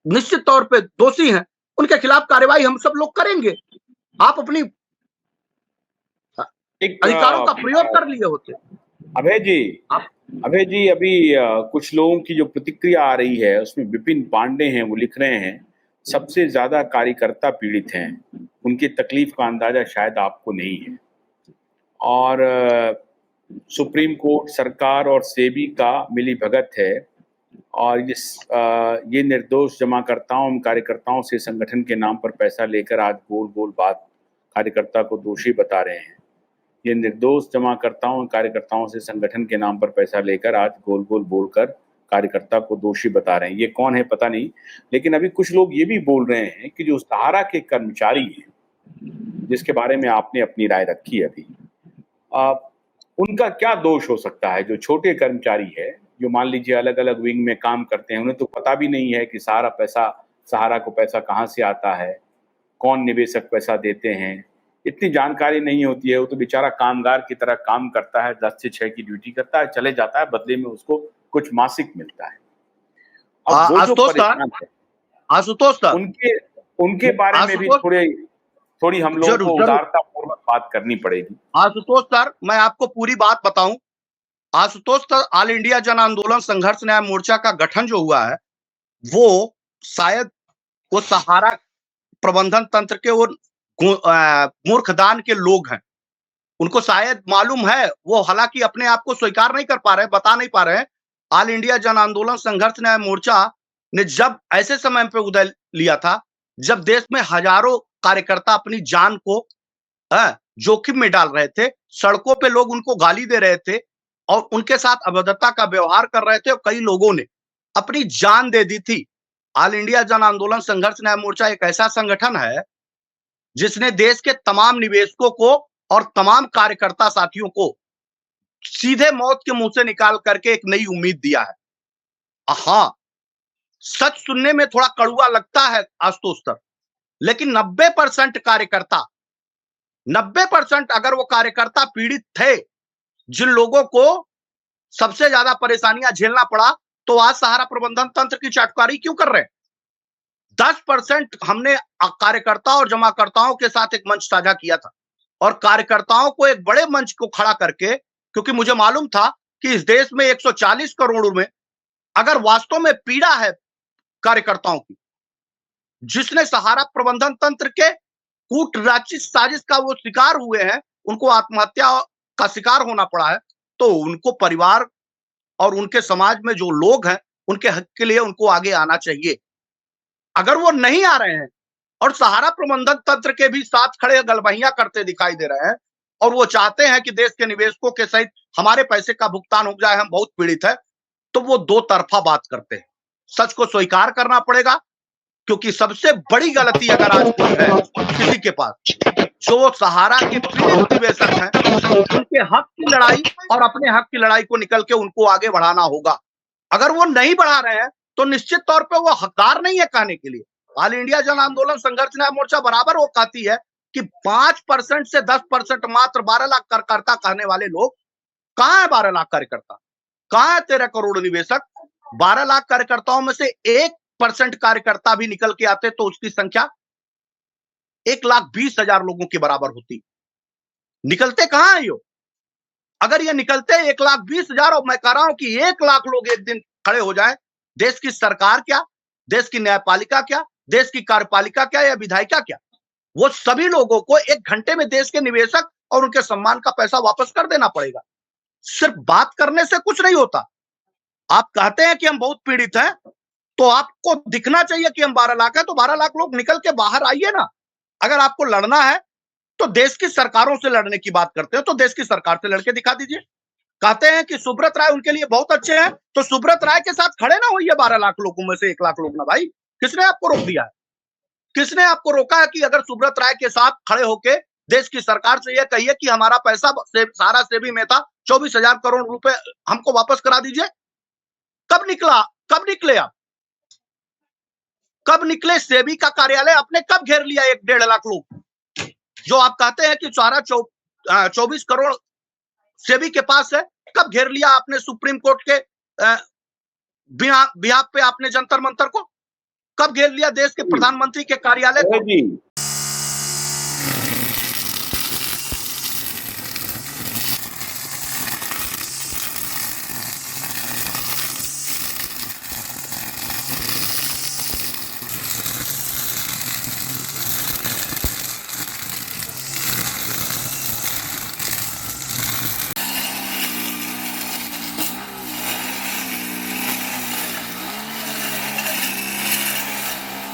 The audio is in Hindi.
निश्चित तौर पे दोषी हैं, उनके खिलाफ कार्रवाई हम सब लोग करेंगे। आप अपनी एक अधिकारों का प्रयोग कर लिए होते। अभय जी, आप अभय जी, अभी कुछ लोगों की जो प्रतिक्रिया आ रही है उसमें विपिन पांडे हैं, वो लिख रहे हैं सबसे ज्यादा कार्यकर्ता पीड़ित हैं, उनकी तकलीफ का अंदाजा शायद आपको नहीं है। और सुप्रीम कोर्ट, सरकार और सेबी का मिली भगत है, और ये निर्दोष जमाकर्ताओं कार्यकर्ताओं से संगठन के नाम पर पैसा लेकर आज गोल गोल बात कार्यकर्ता को दोषी बता रहे हैं। ये निर्दोष जमाकर्ताओं कार्यकर्ताओं से संगठन के नाम पर पैसा लेकर आज गोल गोल बोलकर कार्यकर्ता को दोषी बता रहे हैं। ये कौन है पता नहीं, लेकिन अभी कुछ लोग ये भी बोल रहे हैं कि जो सहारा के कर्मचारी हैं, जिसके बारे में आपने अपनी राय रखी है अभी, उनका क्या दोष हो सकता है? जो छोटे कर्मचारी है, जो मान लीजिए अलग अलग विंग में काम करते हैं, उन्हें तो पता भी नहीं है कि सहारा को पैसा कहाँ से आता है, कौन निवेशक पैसा देते हैं, इतनी जानकारी नहीं होती है। वो तो बेचारा कामगार की तरह काम करता है, 10 से 6 की ड्यूटी करता है, चले जाता है, बदले में उसको कुछ मासिक मिलता है। अब वो जो परेशान है, आशुतोष सर, उनके बारे में भी थोड़ी हम लोगों को उदारता पूर्वक बात करनी पड़ेगी। आशुतोष सर, मैं आपको पूरी बात बताऊं। आशुतोष सर, ऑल इंडिया जन आंदोलन संघर्ष न्याय मोर्चा का गठन जो हुआ है, वो शायद वो सहारा प्रबंधन तंत्र के वो मूर्खदान के लोग हैं। उनको शायद मालूम है, वो हालांकि अपने आप को स्वीकार नहीं कर पा रहे, बता नहीं पा रहे हैं। ऑल इंडिया जन आंदोलन संघर्ष न्याय मोर्चा ने जब ऐसे समय पे उदय लिया था, जब देश में हजारों कार्यकर्ता अपनी जान को जोखिम में डाल रहे थे, सड़कों पे लोग उनको गाली दे रहे थे और उनके साथ अभद्रता का व्यवहार कर रहे थे, और कई लोगों ने अपनी जान दे दी थी। ऑल इंडिया जन आंदोलन संघर्ष न्याय मोर्चा एक ऐसा संगठन है जिसने देश के तमाम निवेशकों को और तमाम कार्यकर्ता साथियों को सीधे मौत के मुंह से निकाल करके एक नई उम्मीद दिया है। हाँ, सच सुनने में थोड़ा कड़वा लगता है आशुतोष सर, लेकिन 90% कार्यकर्ता, 90% अगर वो कार्यकर्ता पीड़ित थे, जिन लोगों को सबसे ज्यादा परेशानियां झेलना पड़ा, तो आज सहारा प्रबंधन तंत्र की चाटुकारी क्यों कर रहे हैं? 10% हमने कार्यकर्ता और जमाकर्ताओं के साथ एक मंच साझा किया था, और कार्यकर्ताओं को एक बड़े मंच को खड़ा करके, क्योंकि मुझे मालूम था कि इस देश में 140 करोड़ में अगर वास्तव में पीड़ा है कार्यकर्ताओं की, जिसने सहारा प्रबंधन तंत्र के कूटनीतिक साजिश का वो शिकार हुए हैं, उनको आत्महत्या का शिकार होना पड़ा है, तो उनको परिवार और उनके समाज में जो लोग हैं, उनके हक के लिए उनको आगे आना चाहिए। अगर वो नहीं आ रहे हैं और सहारा प्रबंधन तंत्र के भी साथ खड़े गलबहियां करते दिखाई दे रहे हैं, और वो चाहते हैं कि देश के निवेशकों के सहित हमारे पैसे का भुगतान हो जाए, हम बहुत पीड़ित है, तो वो दो तरफा बात करते हैं। सच को स्वीकार करना पड़ेगा, क्योंकि सबसे बड़ी गलती अगर आज है किसी के पास, जो सहारा के पीड़ित निवेशक हैं, उनके हक की लड़ाई और अपने हक की लड़ाई को निकल के उनको आगे बढ़ाना होगा। अगर वो नहीं बढ़ा रहे हैं, तो निश्चित तौर पे वो हकदार नहीं है कहने के लिए। ऑल इंडिया जन आंदोलन संघर्ष न्याय मोर्चा बराबर वो कहती है कि 5% से 10% मात्र 12 लाख कार्यकर्ता कहने वाले लोग कहां है? 12 लाख कार्यकर्ता कहां है? 13 करोड़ निवेशक। 12 लाख कार्यकर्ताओं में से 1% कार्यकर्ता भी निकल के आते तो उसकी संख्या 1,20,000 लोगों के बराबर होती। निकलते कहां है यो? अगर ये निकलते 1,20,000, और मैं कह रहा हूं कि 1 लाख लोग एक दिन खड़े हो जाए, देश की सरकार क्या, देश की न्यायपालिका क्या, देश की कार्यपालिका क्या, या विधायिका क्या, वो सभी लोगों को 1 घंटे में देश के निवेशक और उनके सम्मान का पैसा वापस कर देना पड़ेगा। सिर्फ बात करने से कुछ नहीं होता। आप कहते हैं कि हम बहुत पीड़ित हैं, तो आपको दिखना चाहिए कि हम 12 लाख हैं, तो 12 लाख लोग निकल के बाहर आइए ना। अगर आपको लड़ना है तो देश की सरकारों से लड़ने की बात करते हैं, तो देश की सरकार से लड़के दिखा दीजिए। कहते हैं कि सुब्रत राय उनके लिए बहुत अच्छे हैं, तो सुब्रत राय के साथ खड़े ना होइए 12 लाख लोगों में से 1 लाख लोग ना भाई। किसने आपको रोक दिया है? किसने आपको रोका है कि अगर सुब्रत राय के साथ खड़े होके देश की सरकार से यह कहिए कि हमारा पैसा सारा सेबी में था 24,000 करोड़ रुपए हमको वापस करा दीजिए? कब निकला? कब निकले आप? कब निकले? सेबी का कार्यालय आपने कब घेर लिया 1-1.5 लाख लोग? जो आप कहते हैं कि सारा 24 करोड़ सेबी के पास है, कब घेर लिया आपने सुप्रीम कोर्ट के बिहाफ पे आपने जंतर मंतर को? कब घेर लिया देश के प्रधानमंत्री के कार्यालय को? जी